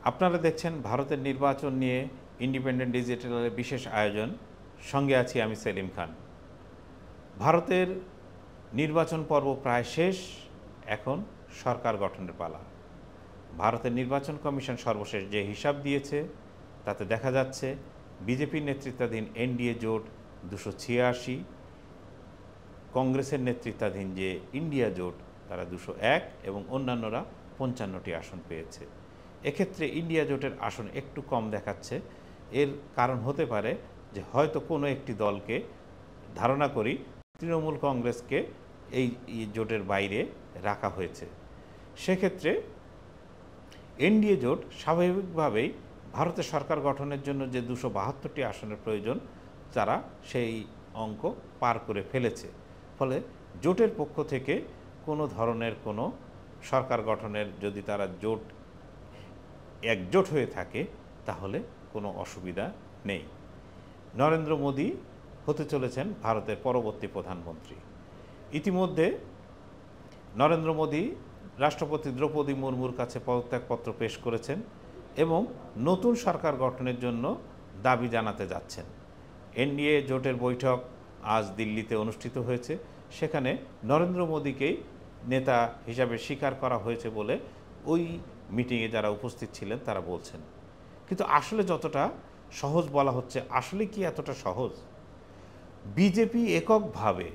আপনারা দেখছেন ভারতের নির্বাচন নিয়ে ইন্ডিপেন্ডেন্ট ডিজিটালের বিশেষ আয়োজন। সঙ্গে আছি আমি সেলিম খান। ভারতের নির্বাচন পর্ব প্রায় শেষ, এখন সরকার গঠনের পালা। ভারতের নির্বাচন কমিশন সর্বশেষ যে হিসাব দিয়েছে তাতে দেখা যাচ্ছে বিজেপির নেতৃত্বাধীন এনডিএ জোট 286, কংগ্রেসের নেতৃত্বাধীন যে ইন্ডিয়া জোট তারা 201 এবং অন্যান্যরা 55টি আসন পেয়েছে। এক্ষেত্রে ইন্ডিয়া জোটের আসন একটু কম দেখাচ্ছে। এর কারণ হতে পারে যে হয়তো কোনো একটি দলকে, ধারণা করি তৃণমূল কংগ্রেসকে এই জোটের বাইরে রাখা হয়েছে। সেক্ষেত্রে এনডিএ জোট স্বাভাবিকভাবেই ভারতের সরকার গঠনের জন্য যে 272টি আসনের প্রয়োজন তারা সেই অঙ্ক পার করে ফেলেছে। ফলে জোটের পক্ষ থেকে কোনো ধরনের কোনো সরকার গঠনের, যদি তারা জোট একজোট হয়ে থাকে তাহলে কোনো অসুবিধা নেই। নরেন্দ্র মোদী হতে চলেছেন ভারতের পরবর্তী প্রধানমন্ত্রী। ইতিমধ্যে নরেন্দ্র মোদী রাষ্ট্রপতি দ্রৌপদী মুর্মুর কাছে পদত্যাগপত্র পেশ করেছেন এবং নতুন সরকার গঠনের জন্য দাবি জানাতে যাচ্ছেন। এনডিএ জোটের বৈঠক আজ দিল্লিতে অনুষ্ঠিত হয়েছে। সেখানে নরেন্দ্র মোদীকেই নেতা হিসাবে স্বীকার করা হয়েছে বলে ওই মিটিংয়ে যারা উপস্থিত ছিলেন তারা বলছেন। কিন্তু আসলে যতটা সহজ বলা হচ্ছে, আসলে কি এতটা সহজ? বিজেপি এককভাবে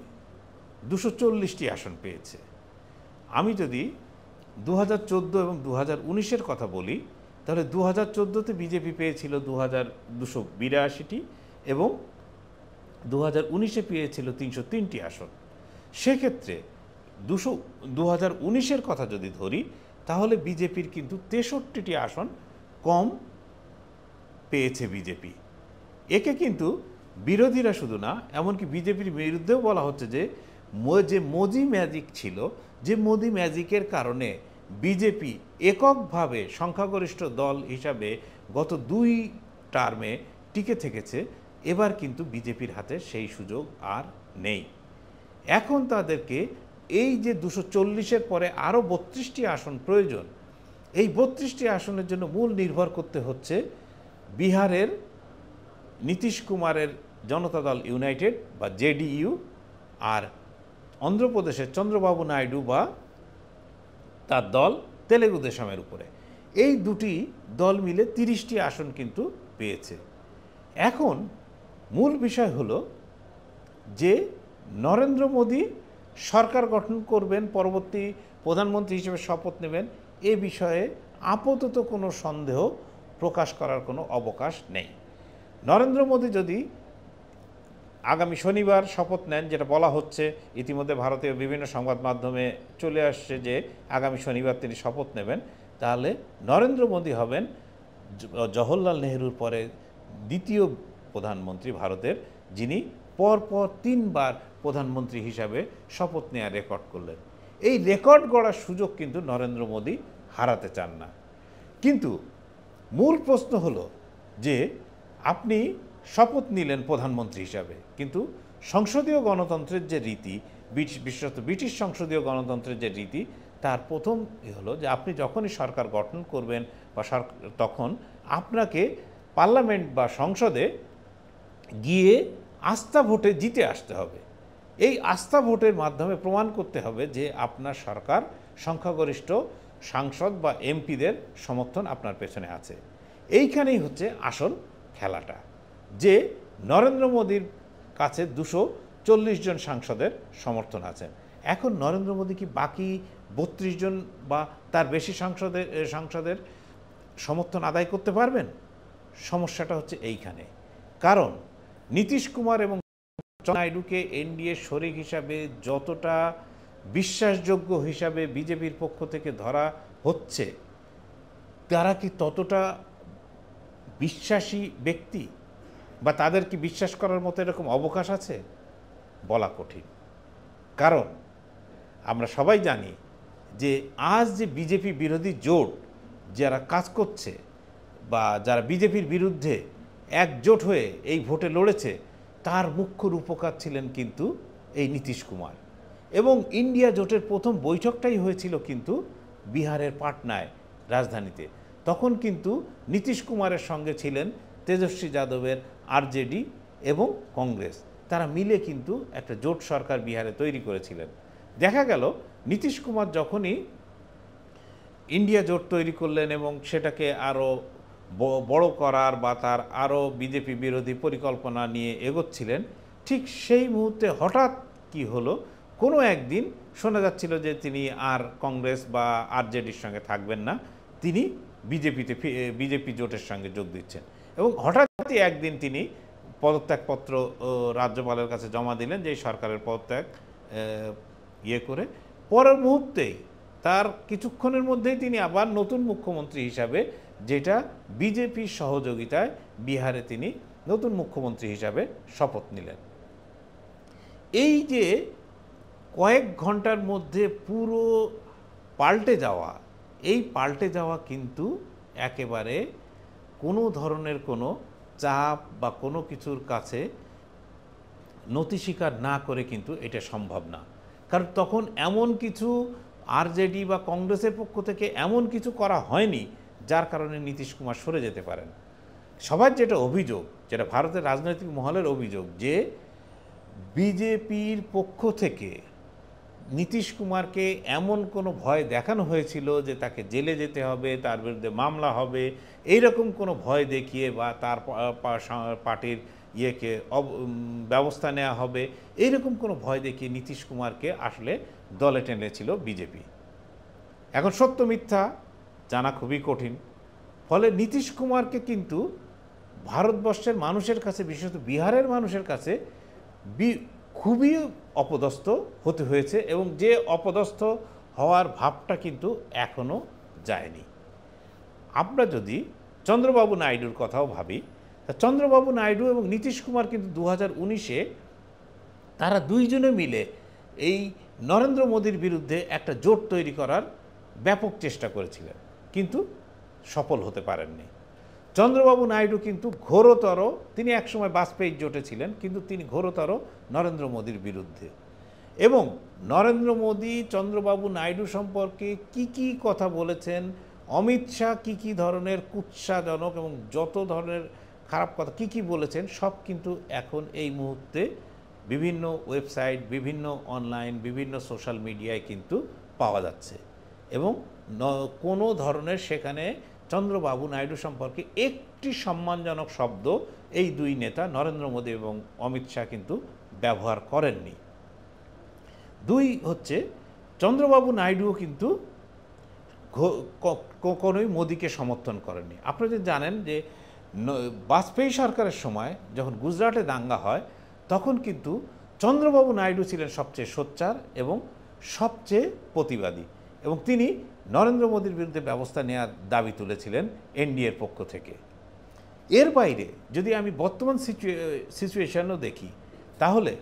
240টি আসন পেয়েছে। আমি যদি 2014 এবং 2019-এর কথা বলি, তাহলে 2014-তে বিজেপি পেয়েছিল 282টি এবং 2019-এ পেয়েছিল 303টি আসন। সেক্ষেত্রে 2019-এর কথা যদি ধরি তাহলে বিজেপির কিন্তু 63টি আসন কম পেয়েছে বিজেপি। একে কিন্তু বিরোধীরা শুধু না, এমনকি বিজেপির বিরুদ্ধেও বলা হচ্ছে যে মোদি ম্যাজিক ছিল, যে মোদি ম্যাজিকের কারণে বিজেপি এককভাবে সংখ্যাগরিষ্ঠ দল হিসাবে গত 2 টার্মে টিকে থেকেছে। এবার কিন্তু বিজেপির হাতে সেই সুযোগ আর নেই। এখন তাদেরকে এই যে 240-এর পরে আরও 32টি আসন প্রয়োজন, এই 32টি আসনের জন্য মূল নির্ভর করতে হচ্ছে বিহারের নীতিশ কুমারের জনতা দল ইউনাইটেড বা জেডিইউ আর অন্ধ্রপ্রদেশের চন্দ্রবাবু নাইডু বা তার দল তেলেগু দেশমের উপরে। এই দুটি দল মিলে 30টি আসন কিন্তু পেয়েছে। এখন মূল বিষয় হলো যে নরেন্দ্র মোদী সরকার গঠন করবেন, পরবর্তী প্রধানমন্ত্রী হিসেবে শপথ নেবেন, এ বিষয়ে আপাতত কোনো সন্দেহ প্রকাশ করার কোনো অবকাশ নেই। নরেন্দ্র মোদী যদি আগামী শনিবার শপথ নেন, যেটা বলা হচ্ছে, ইতিমধ্যে ভারতীয় বিভিন্ন সংবাদ মাধ্যমে চলে আসছে যে আগামী শনিবার তিনি শপথ নেবেন, তাহলে নরেন্দ্র মোদী হবেন জওহরলাল নেহরুর পরে দ্বিতীয় প্রধানমন্ত্রী ভারতের, যিনি পরপর 3 বার প্রধানমন্ত্রী হিসাবে শপথ নেওয়ার রেকর্ড করলেন। এই রেকর্ড গড়ার সুযোগ কিন্তু নরেন্দ্র মোদী হারাতে চান না। কিন্তু মূল প্রশ্ন হলো যে আপনি শপথ নিলেন প্রধানমন্ত্রী হিসাবে, কিন্তু সংসদীয় গণতন্ত্রের যে রীতি, বিশেষত ব্রিটিশ সংসদীয় গণতন্ত্রের যে রীতি, তার প্রথম হলো যে আপনি যখনই সরকার গঠন করবেন বা তখন আপনাকে পার্লামেন্ট বা সংসদে গিয়ে আস্থা ভোটে জিতে আসতে হবে। এই আস্থা ভোটের মাধ্যমে প্রমাণ করতে হবে যে আপনার সরকার সংখ্যাগরিষ্ঠ সাংসদ বা এমপিদের সমর্থন আপনার পেছনে আছে। এইখানেই হচ্ছে আসল খেলাটা, যে নরেন্দ্র মোদীর কাছে 240 জন সাংসদের সমর্থন আছে। এখন নরেন্দ্র মোদী কি বাকি 32 জন বা তার বেশি সাংসদের সমর্থন আদায় করতে পারবেন? সমস্যাটা হচ্ছে এইখানে। কারণ নীতিশ কুমার এবং নাইডুকে এনডিএ শরিক হিসাবে যতটা বিশ্বাসযোগ্য হিসাবে বিজেপির পক্ষ থেকে ধরা হচ্ছে, তারা কি ততটা বিশ্বাসী ব্যক্তি বা তাদের কি বিশ্বাস করার মতো এরকম অবকাশ আছে? বলা কঠিন। কারণ আমরা সবাই জানি যে আজ যে বিজেপি বিরোধী জোট যারা কাজ করছে বা যারা বিজেপির বিরুদ্ধে একজোট হয়ে এই ভোটে লড়েছে, তার মুখ্য রূপকার ছিলেন কিন্তু এই নীতিশ কুমার। এবং ইন্ডিয়া জোটের প্রথম বৈঠকটাই হয়েছিল কিন্তু বিহারের পাটনায়, রাজধানীতে। তখন কিন্তু নীতিশ কুমারের সঙ্গে ছিলেন তেজস্বী যাদবের আরজেডি এবং কংগ্রেস। তারা মিলে কিন্তু একটা জোট সরকার বিহারে তৈরি করেছিলেন। দেখা গেল নীতিশ কুমার যখনই ইন্ডিয়া জোট তৈরি করলেন এবং সেটাকে আরও বড় করার বা তার আরও বিজেপি বিরোধী পরিকল্পনা নিয়ে এগোচ্ছিলেন, ঠিক সেই মুহূর্তে হঠাৎ কি হলো, কোনো একদিন শোনা যাচ্ছিল যে তিনি আর কংগ্রেস বা আরজেডির সঙ্গে থাকবেন না, তিনি বিজেপি জোটের সঙ্গে যোগ দিচ্ছেন। এবং হঠাৎই একদিন তিনি পদত্যাগপত্র রাজ্যপালের কাছে জমা দিলেন, যে সরকারের পদত্যাগ করে পরের মুহূর্তেই তার কিছুক্ষণের মধ্যেই তিনি আবার নতুন মুখ্যমন্ত্রী হিসাবে, যেটা বিজেপির সহযোগিতায় বিহারে তিনি নতুন মুখ্যমন্ত্রী হিসাবে শপথ নিলেন। এই যে কয়েক ঘন্টার মধ্যে পুরো পাল্টে যাওয়া, এই পাল্টে যাওয়া কিন্তু একেবারে কোনো ধরনের কোনো চাপ বা কোনো কিছুর কাছে নতি স্বীকার না করে কিন্তু এটা সম্ভব না। কারণ তখন এমন কিছু আরজেডি বা কংগ্রেসের পক্ষ থেকে এমন কিছু করা হয়নি যার কারণে নীতিশ কুমার সরে যেতে পারেন। সবার যেটা অভিযোগ, যেটা ভারতের রাজনৈতিক মহলের অভিযোগ, যে বিজেপির পক্ষ থেকে নীতিশ কুমারকে এমন কোনো ভয় দেখানো হয়েছিল যে তাকে জেলে যেতে হবে, তার বিরুদ্ধে মামলা হবে, এইরকম কোনো ভয় দেখিয়ে বা তার পার্টির ব্যবস্থা নেওয়া হবে, এইরকম কোনো ভয় দেখিয়ে নীতিশ কুমারকে আসলে দলে টেনেছিল বিজেপি। এখন সত্য মিথ্যা জানা খুবই কঠিন। ফলে নীতিশ কুমারকে কিন্তু ভারতবর্ষের মানুষের কাছে, বিশেষত বিহারের মানুষের কাছে খুবই অপদস্থ হতে হয়েছে, এবং যে অপদস্থ হওয়ার ভাবটা কিন্তু এখনও যায়নি। আমরা যদি চন্দ্রবাবু নাইডুর কথাও ভাবি, তা চন্দ্রবাবু নাইডু এবং নীতিশ কুমার কিন্তু 2019-এ তারা দুইজনে মিলে এই নরেন্দ্র মোদীর বিরুদ্ধে একটা জোট তৈরি করার ব্যাপক চেষ্টা করেছিলেন, কিন্তু সফল হতে পারেননি। চন্দ্রবাবু নাইডু কিন্তু ঘোরতর, তিনি একসময় বাজপেয়ীর জোটে ছিলেন, কিন্তু তিনি ঘোরতর নরেন্দ্র মোদীর বিরুদ্ধে। এবং নরেন্দ্র মোদী চন্দ্রবাবু নাইডু সম্পর্কে কি কথা বলেছেন, অমিত শাহ কি ধরনের কুৎসাজনক এবং যত ধরনের খারাপ কথা কি বলেছেন, সব কিন্তু এখন এই মুহূর্তে বিভিন্ন ওয়েবসাইট, বিভিন্ন অনলাইন, বিভিন্ন সোশ্যাল মিডিয়ায় কিন্তু পাওয়া যাচ্ছে। এবং কোনো ধরনের সেখানে চন্দ্রবাবু নাইডু সম্পর্কে একটি সম্মানজনক শব্দ এই দুই নেতা নরেন্দ্র মোদী এবং অমিত শাহ কিন্তু ব্যবহার করেননি। দুই হচ্ছে, চন্দ্রবাবু নাইডুও কিন্তু কখনোই মোদীকে সমর্থন করেননি। আপনারা জানেন যে বাজপেয়ী সরকারের সময় যখন গুজরাটে দাঙ্গা হয়, তখন কিন্তু চন্দ্রবাবু নাইডু ছিলেন সবচেয়ে সোচ্চার এবং সবচেয়ে প্রতিবাদী, এবং তিনি নরেন্দ্র মোদীর বিরুদ্ধে ব্যবস্থা নেওয়ার দাবি তুলেছিলেন এনডিএর পক্ষ থেকে। এর বাইরে যদি আমি বর্তমান সিচুয়েশনও দেখি, তাহলে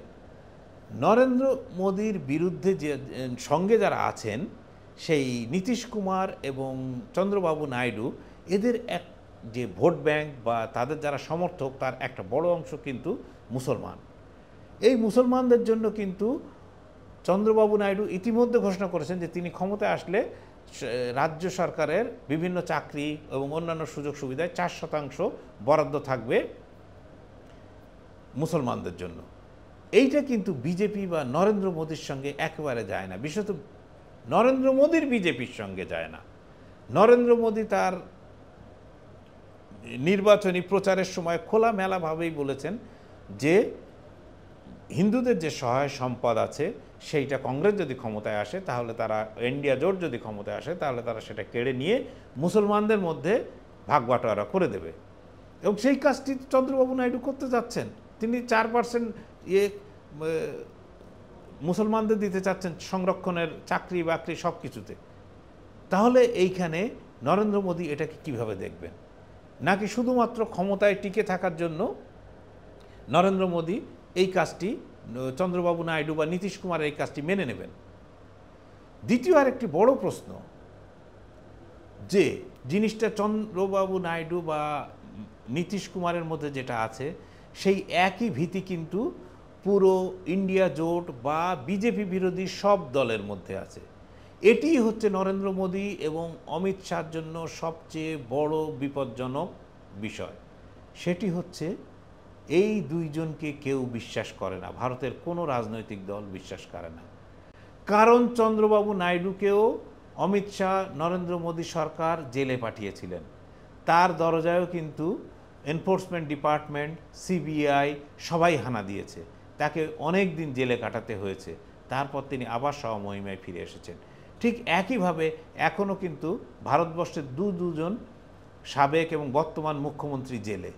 নরেন্দ্র মোদীর বিরুদ্ধে যে সঙ্গে যারা আছেন, সেই নীতিশ কুমার এবং চন্দ্রবাবু নাইডু, এদের এক যে ভোট ব্যাংক বা তাদের যারা সমর্থক, তার একটা বড় অংশ কিন্তু মুসলমান। এই মুসলমানদের জন্য কিন্তু চন্দ্রবাবু নাইডু ইতিমধ্যে ঘোষণা করেছেন যে তিনি ক্ষমতায় আসলে রাজ্য সরকারের বিভিন্ন চাকরি এবং অন্যান্য সুযোগ সুবিধায় 4% বরাদ্দ থাকবে মুসলমানদের জন্য। এইটা কিন্তু বিজেপি বা নরেন্দ্র মোদীর সঙ্গে একেবারে যায় না, বিশেষত নরেন্দ্র মোদীর বিজেপির সঙ্গে যায় না। নরেন্দ্র মোদী তার নির্বাচনী প্রচারের সময় খোলামেলাভাবেই বলেছেন যে হিন্দুদের যে সহায় সম্পদ আছে, সেইটা কংগ্রেস যদি ক্ষমতায় আসে, তাহলে তারা, ইন্ডিয়া জোট যদি ক্ষমতায় আসে, তাহলে তারা সেটা কেড়ে নিয়ে মুসলমানদের মধ্যে ভাগ বাটোয়ারা করে দেবে। এবং সেই কাজটি চন্দ্রবাবু নাইডু করতে যাচ্ছেন। তিনি 4% মুসলমানদের দিতে চাচ্ছেন সংরক্ষণের, চাকরি বাকরি সব কিছুতে। তাহলে এইখানে নরেন্দ্র মোদী এটাকে কিভাবে দেখবেন? নাকি শুধুমাত্র ক্ষমতায় টিকে থাকার জন্য নরেন্দ্র মোদী এই কাজটি, চন্দ্রবাবু নাইডু বা নীতিশ কুমার এই কাজটি মেনে নেবেন? দ্বিতীয় আরেকটি বড় প্রশ্ন, যে জিনিসটা চন্দ্রবাবু নাইডু বা নীতিশ কুমারের মধ্যে যেটা আছে, সেই একই ভীতি কিন্তু পুরো ইন্ডিয়া জোট বা বিজেপি বিরোধী সব দলের মধ্যে আছে। এটি হচ্ছে নরেন্দ্র মোদী এবং অমিত শাহর জন্য সবচেয়ে বড় বিপজ্জনক বিষয়। সেটি হচ্ছে এই দুইজনকে কেউ বিশ্বাস করে না, ভারতের কোনো রাজনৈতিক দল বিশ্বাস করে না। কারণ চন্দ্রবাবু নাইডুকেও অমিত শাহ নরেন্দ্র মোদী সরকার জেলে পাঠিয়েছিলেন, তার দরজায়ও কিন্তু এনফোর্সমেন্ট ডিপার্টমেন্ট, সিবিআই সবাই হানা দিয়েছে, তাকে অনেক দিন জেলে কাটাতে হয়েছে, তারপর তিনি আবার স্বমহিমায় ফিরে এসেছেন। ঠিক একইভাবে এখনও কিন্তু ভারতবর্ষের দুজন সাবেক এবং বর্তমান মুখ্যমন্ত্রী জেলে,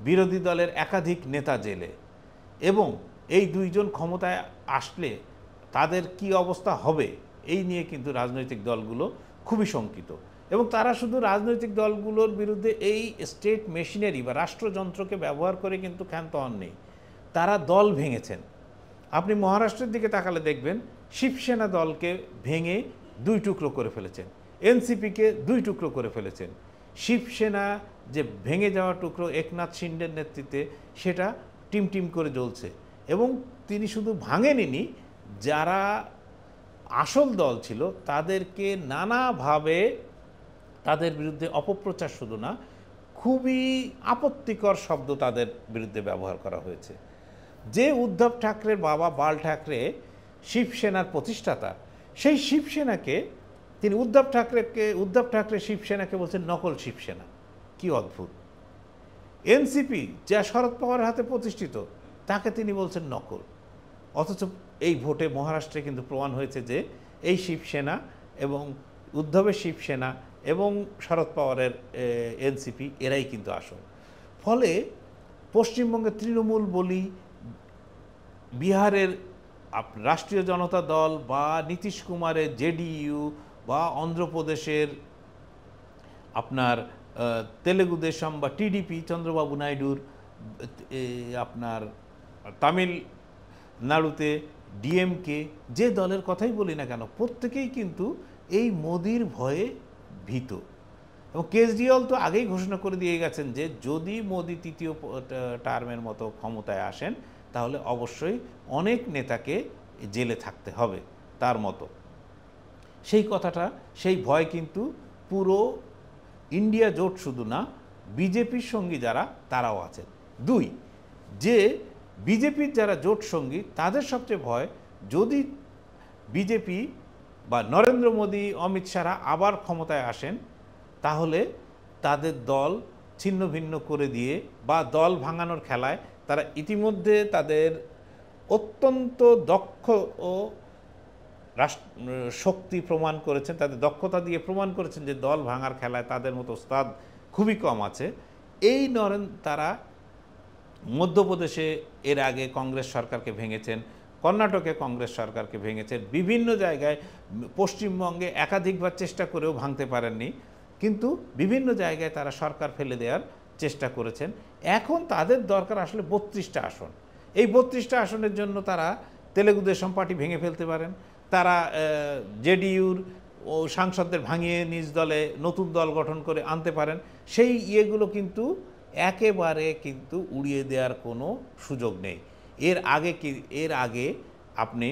বিরোধী দলের একাধিক নেতা জেলে, এবং এই দুইজন ক্ষমতায় আসলে তাদের কি অবস্থা হবে এই নিয়ে কিন্তু রাজনৈতিক দলগুলো খুবই শঙ্কিত। এবং তারা শুধু রাজনৈতিক দলগুলোর বিরুদ্ধে এই স্টেট মেশিনারি বা রাষ্ট্রযন্ত্রকে ব্যবহার করে কিন্তু ক্ষান্ত হননি, তারা দল ভেঙেছেন। আপনি মহারাষ্ট্রের দিকে তাকালে দেখবেন শিবসেনা দলকে ভেঙে 2 টুকরো করে ফেলেছেন, এনসিপিকে 2 টুকরো করে ফেলেছেন। শিবসেনা যে ভেঙে যাওয়া টুকরো একনাথ শিন্ডের নেতৃত্বে, সেটা টিম করে জ্বলছে। এবং তিনি শুধু ভাঙেননি, যারা আসল দল ছিল তাদেরকে নানাভাবে তাদের বিরুদ্ধে অপপ্রচার শুধু না, খুবই আপত্তিকর শব্দ তাদের বিরুদ্ধে ব্যবহার করা হয়েছে। যে উদ্ধব ঠাকরের বাবা বাল ঠাকরে শিবসেনার প্রতিষ্ঠাতা, সেই শিবসেনাকে তিনি উদ্ধব ঠাকরে শিবসেনাকে বলছেন নকল শিবসেনা। কি অদ্ভুত! এনসিপি যা শরদ পাওয়ারের হাতে প্রতিষ্ঠিত, তাকে তিনি বলছেন নকল। অথচ এই ভোটে মহারাষ্ট্রে কিন্তু প্রমাণ হয়েছে যে এই শিবসেনা এবং উদ্ধবের শিবসেনা এবং শরদ পাওয়ারের এনসিপি এরাই কিন্তু আসল। ফলে পশ্চিমবঙ্গের তৃণমূল বলি, বিহারের রাষ্ট্রীয় জনতা দল বা নীতিশ কুমারের জেডিইউ, বা অন্ধ্রপ্রদেশের আপনার তেলেগুদেশম বা টিডিপি চন্দ্রবাবু নাইডুর, আপনার তামিলনাড়ুতে ডিএমকে, যে দলের কথাই বলি না কেন, প্রত্যেকেই কিন্তু এই মোদির ভয়ে ভীত। এবং কেজরিওয়াল তো আগেই ঘোষণা করে দিয়ে গেছেন যে যদি মোদি তৃতীয় টার্মের মতো ক্ষমতায় আসেন, তাহলে অবশ্যই অনেক নেতাকে জেলে থাকতে হবে তার মতো। সেই কথাটা, সেই ভয় কিন্তু পুরো ইন্ডিয়া জোট শুধু না, বিজেপির সঙ্গী যারা তারাও আছেন। 2, যে বিজেপির যারা জোট সঙ্গী তাদের সবচেয়ে ভয়, যদি বিজেপি বা নরেন্দ্র মোদী, অমিত শাহরা আবার ক্ষমতায় আসেন, তাহলে তাদের দল ছিন্ন ভিন্ন করে দিয়ে বা দল ভাঙানোর খেলায় তারা ইতিমধ্যে তাদের অত্যন্ত দক্ষ ও শক্তি প্রমাণ করেছেন, তাদের দক্ষতা দিয়ে প্রমাণ করেছেন যে দল ভাঙার খেলায় তাদের মতো ওস্তাদ খুবই কম আছে। এই তারা মধ্যপ্রদেশে এর আগে কংগ্রেস সরকারকে ভেঙেছেন, কর্ণাটকে কংগ্রেস সরকারকে ভেঙেছেন, বিভিন্ন জায়গায়, পশ্চিমবঙ্গে একাধিকবার চেষ্টা করেও ভাঙতে পারেননি, কিন্তু বিভিন্ন জায়গায় তারা সরকার ফেলে দেওয়ার চেষ্টা করেছেন। এখন তাদের দরকার আসলে 32টা আসন। এই 32টা আসনের জন্য তারা তেলেগুদেশম পার্টি ভেঙে ফেলতে পারেন, তারা জেডিইউর ও সাংসদদের ভাঙিয়ে নিজ দলে নতুন দল গঠন করে আনতে পারেন। সেই ইয়েগুলো কিন্তু একেবারে কিন্তু উড়িয়ে দেওয়ার কোনো সুযোগ নেই। এর আগে আপনি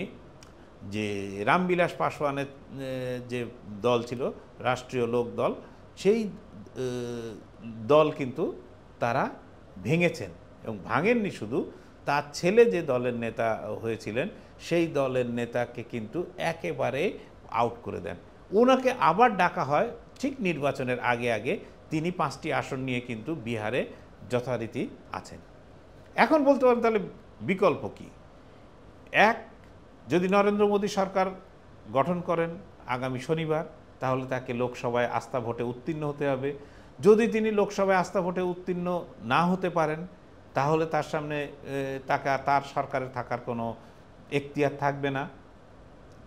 যে রামবিলাস পাসওয়ানের যে দল ছিল, রাষ্ট্রীয় লোক দল, সেই দল কিন্তু তারা ভেঙেছেন। এবং ভাঙেননি শুধু, তার ছেলে যে দলের নেতা হয়েছিলেন, সেই দলের নেতাকে কিন্তু একেবারে আউট করে দেন। ওনাকে আবার ডাকা হয় ঠিক নির্বাচনের আগে। তিনি 5টি আসন নিয়ে কিন্তু বিহারে যথারীতি আছেন। এখন বলতে পারেন তাহলে বিকল্প কি? যদি নরেন্দ্র মোদী সরকার গঠন করেন আগামী শনিবার, তাহলে তাকে লোকসভায় আস্থা ভোটে উত্তীর্ণ হতে হবে। যদি তিনি লোকসভায় আস্থা ভোটে উত্তীর্ণ না হতে পারেন, তাহলে তার সামনে তার সরকারে থাকার কোনো এখতিয়ার থাকবে না,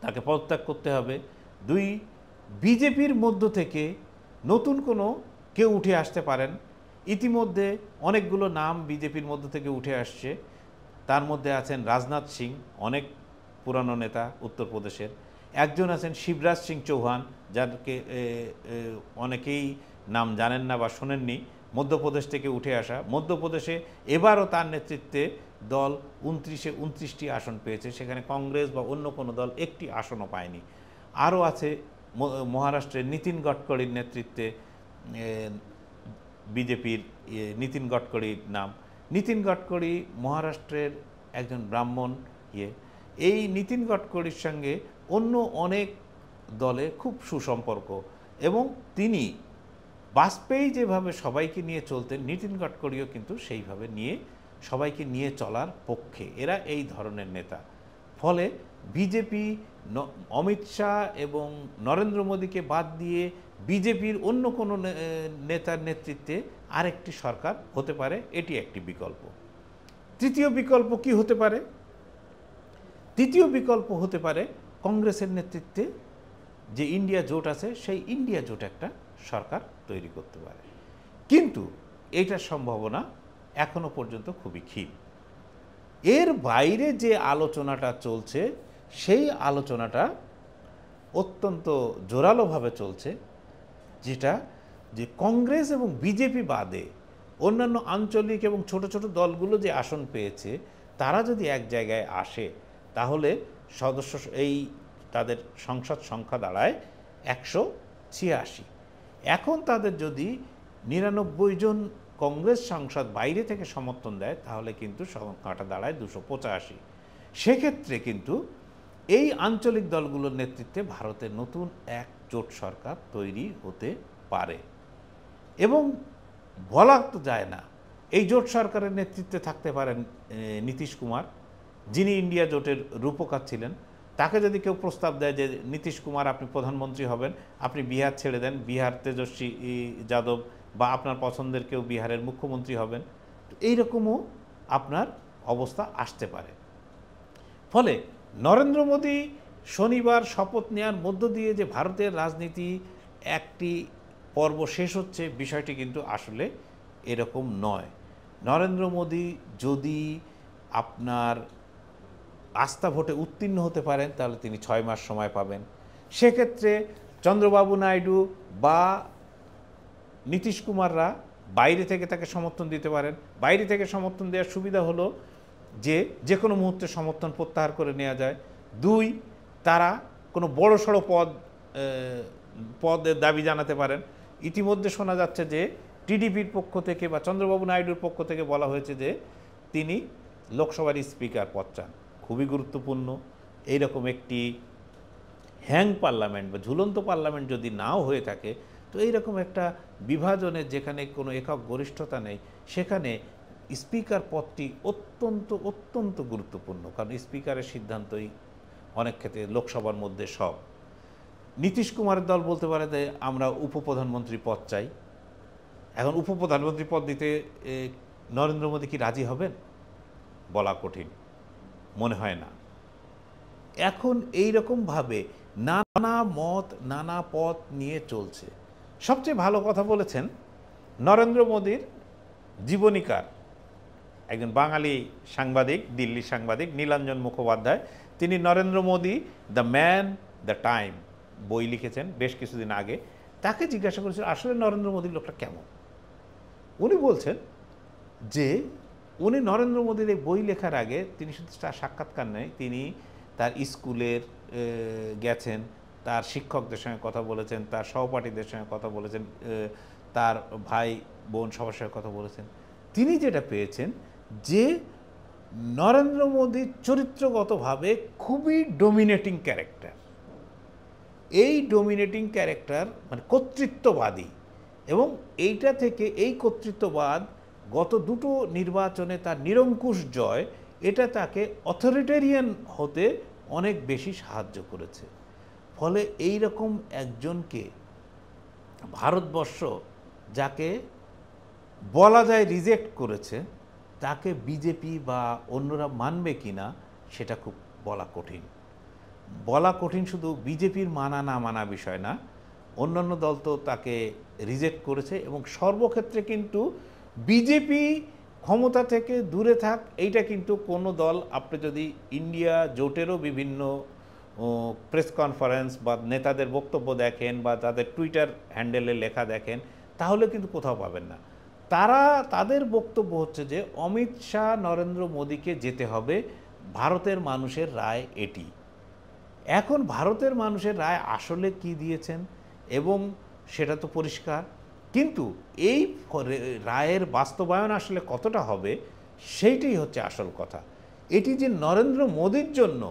তাকে পদত্যাগ করতে হবে। 2, বিজেপির মধ্য থেকে নতুন কোনো কেউ উঠে আসতে পারেন। ইতিমধ্যে অনেকগুলো নাম বিজেপির মধ্য থেকে উঠে আসছে। তার মধ্যে আছেন রাজনাথ সিং, অনেক পুরানো নেতা উত্তরপ্রদেশের। একজন আছেন শিবরাজ সিং চৌহান, যাকে অনেকেই নাম জানেন না বা শোনেননি, মধ্যপ্রদেশ থেকে উঠে আসা। মধ্যপ্রদেশে এবারও তার নেতৃত্বে দল 29টি আসন পেয়েছে, সেখানে কংগ্রেস বা অন্য কোনো দল একটি আসনও পায়নি। আরও আছে মহারাষ্ট্রের নীতিন গডকরির নেতৃত্বে বিজেপির নীতিন গডকরির নাম। নীতিন গডকরি মহারাষ্ট্রের একজন ব্রাহ্মণ এই নীতিন গডকরির সঙ্গে অন্য অনেক দলে খুব সুসম্পর্ক, এবং তিনি বাজপেয়ী যেভাবে সবাইকে নিয়ে চলতেন, নীতিন গডকরিও কিন্তু সেইভাবে নিয়ে সবাইকে নিয়ে চলার পক্ষে। এরা এই ধরনের নেতা। ফলে বিজেপি অমিত শাহ এবং নরেন্দ্র মোদীকে বাদ দিয়ে বিজেপির অন্য কোনো নেতার নেতৃত্বে আরেকটি সরকার হতে পারে, এটি একটি বিকল্প। তৃতীয় বিকল্প কি হতে পারে? তৃতীয় বিকল্প হতে পারে কংগ্রেসের নেতৃত্বে যে ইন্ডিয়া জোট আছে, সেই ইন্ডিয়া জোট একটা সরকার তৈরি করতে পারে। কিন্তু এইটার সম্ভাবনা এখনো পর্যন্ত খুবই ক্ষীণ। এর বাইরে যে আলোচনাটা চলছে, সেই আলোচনাটা অত্যন্ত জোরালোভাবে চলছে, যেটা যে কংগ্রেস এবং বিজেপি বাদে অন্যান্য আঞ্চলিক এবং ছোট ছোট দলগুলো যে আসন পেয়েছে, তারা যদি এক জায়গায় আসে, তাহলে সদস্য এই তাদের সংসদ সংখ্যা দাঁড়ায় 186। এখন তাদের যদি 99 জন কংগ্রেস সাংসদ বাইরে থেকে সমর্থন দেয়, তাহলে কিন্তু সংখ্যাটা দাঁড়ায় 285। সেক্ষেত্রে কিন্তু এই আঞ্চলিক দলগুলোর নেতৃত্বে ভারতের নতুন এক জোট সরকার তৈরি হতে পারে। এবং বলা তো যায় না, এই জোট সরকারের নেতৃত্বে থাকতে পারেন নীতিশ কুমার, যিনি ইন্ডিয়া জোটের রূপকার ছিলেন। তাকে যদি কেউ প্রস্তাব দেয় যে নীতিশ কুমার আপনি প্রধানমন্ত্রী হবেন, আপনি বিহার ছেড়ে দেন, বিহার তেজস্বী যাদব বা আপনার পছন্দের কেউ বিহারের মুখ্যমন্ত্রী হবেন, এইরকমও আপনার অবস্থা আসতে পারে। ফলে নরেন্দ্র মোদী শনিবার শপথ নেওয়ার মধ্য দিয়ে যে ভারতের রাজনীতি একটি পর্ব শেষ হচ্ছে, বিষয়টি কিন্তু আসলে এরকম নয়। নরেন্দ্র মোদী যদি আপনার আস্থা ভোটে উত্তীর্ণ হতে পারেন, তাহলে তিনি 6 মাস সময় পাবেন। সেক্ষেত্রে চন্দ্রবাবু নাইডু বা নীতিশ কুমাররা বাইরে থেকে তাকে সমর্থন দিতে পারেন। বাইরে থেকে সমর্থন দেওয়ার সুবিধা হলো যে কোনো মুহূর্তে সমর্থন প্রত্যাহার করে নেওয়া যায়। 2, তারা কোনো বড়সড় পদের দাবি জানাতে পারেন। ইতিমধ্যে শোনা যাচ্ছে যে টিডিপির পক্ষ থেকে বা চন্দ্রবাবু নাইডুর পক্ষ থেকে বলা হয়েছে যে তিনি লোকসভার স্পিকার পদ চান। খুবই গুরুত্বপূর্ণ। এইরকম একটি হ্যাং পার্লামেন্ট বা ঝুলন্ত পার্লামেন্ট যদি নাও হয়ে থাকে, তো এইরকম একটা বিভাজনের যেখানে কোনো একক গরিষ্ঠতা নেই, সেখানে স্পিকার পদটি অত্যন্ত অত্যন্ত গুরুত্বপূর্ণ। কারণ স্পিকারের সিদ্ধান্তই অনেক ক্ষেত্রে লোকসভার মধ্যে সব। নীতিশ কুমারের দল বলতে পারে যে আমরা উপপ্রধানমন্ত্রী পদ চাই। এখন উপপ্রধানমন্ত্রী পদ দিতে নরেন্দ্র মোদী কি রাজি হবেন? বলা কঠিন, মনে হয় না। এখন এই রকমভাবে নানা মত নানা পথ নিয়ে চলছে। সবচেয়ে ভালো কথা বলেছেন নরেন্দ্র মোদীর জীবনীকার, একজন বাঙালি সাংবাদিক, দিল্লি সাংবাদিক নীলাঞ্জন মুখোপাধ্যায়। তিনি Narendra Modi the man the time বই লিখেছেন বেশ কিছুদিন আগে। তাকে জিজ্ঞাসা করেছিল আসলে নরেন্দ্র মোদীর লোকটা কেমন। উনি বলছেন যে উনি নরেন্দ্র মোদীর এই বই লেখার আগে তিনি শুধু তার সাক্ষাৎকার নেই, তিনি তার স্কুলের গেছেন, তার শিক্ষকদের সঙ্গে কথা বলেছেন, তার সহপাঠীদের সঙ্গে কথা বলেছেন, তার ভাই বোন সবার সঙ্গে কথা বলেছেন। তিনি যেটা পেয়েছেন যে নরেন্দ্র মোদী চরিত্রগতভাবে খুবই ডোমিনেটিং ক্যারেক্টার। এই ডোমিনেটিং ক্যারেক্টার মানে কর্তৃত্ববাদী, এবং এইটা থেকে এই কর্তৃত্ববাদ গত 2টো নির্বাচনে তার নিরঙ্কুশ জয়, এটা তাকে অথরিটেরিয়ান হতে অনেক বেশি সাহায্য করেছে। ফলে এই রকম একজনকে ভারতবর্ষ যাকে বলা যায় রিজেক্ট করেছে, তাকে বিজেপি বা অন্যরা মানবে কিনা সেটা খুব বলা কঠিন। বলা কঠিন শুধু বিজেপির মানা না মানা বিষয় না, অন্যান্য দল তো তাকে রিজেক্ট করেছে। এবং সর্বক্ষেত্রে কিন্তু বিজেপি ক্ষমতা থেকে দূরে থাক, এইটা কিন্তু কোনো দল, আপনি যদি ইন্ডিয়া জোটেরও বিভিন্ন প্রেস কনফারেন্স বা নেতাদের বক্তব্য দেখেন বা তাদের টুইটার হ্যান্ডেলে লেখা দেখেন, তাহলে কিন্তু কোথাও পাবেন না। তাদের বক্তব্য হচ্ছে যে অমিত শাহ নরেন্দ্র মোদীকে যেতে হবে, ভারতের মানুষের রায় এটি। এখন ভারতের মানুষের রায় আসলে কি দিয়েছেন এবং সেটা তো পরিষ্কার, কিন্তু এই রায়ের বাস্তবায়ন আসলে কতটা হবে সেইটাই হচ্ছে আসল কথা। এটি যে নরেন্দ্র মোদির জন্য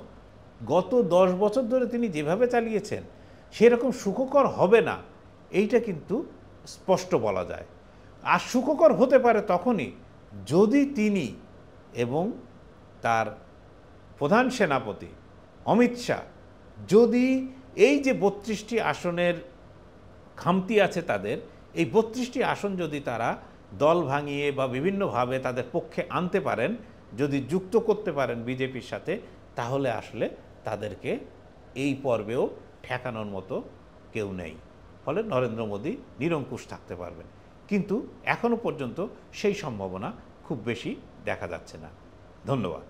গত 10 বছর ধরে তিনি যেভাবে চালিয়েছেন সেরকম সুখকর হবে না, এইটা কিন্তু স্পষ্ট বলা যায়। আর সুখকর হতে পারে তখনই যদি তিনি এবং তার প্রধান সেনাপতি অমিত শাহ যদি এই যে 32টি আসনের খামতি আছে তাদের, এই 32টি আসন যদি তারা দল ভাঙিয়ে বা বিভিন্নভাবে তাদের পক্ষে আনতে পারেন, যদি যুক্ত করতে পারেন বিজেপির সাথে, তাহলে আসলে তাদেরকে এই পর্বেও ঠেকানোর মতো কেউ নেই। ফলে নরেন্দ্র মোদী নিরঙ্কুশ থাকতে পারবেন, কিন্তু এখনো পর্যন্ত সেই সম্ভাবনা খুব বেশি দেখা যাচ্ছে না। ধন্যবাদ।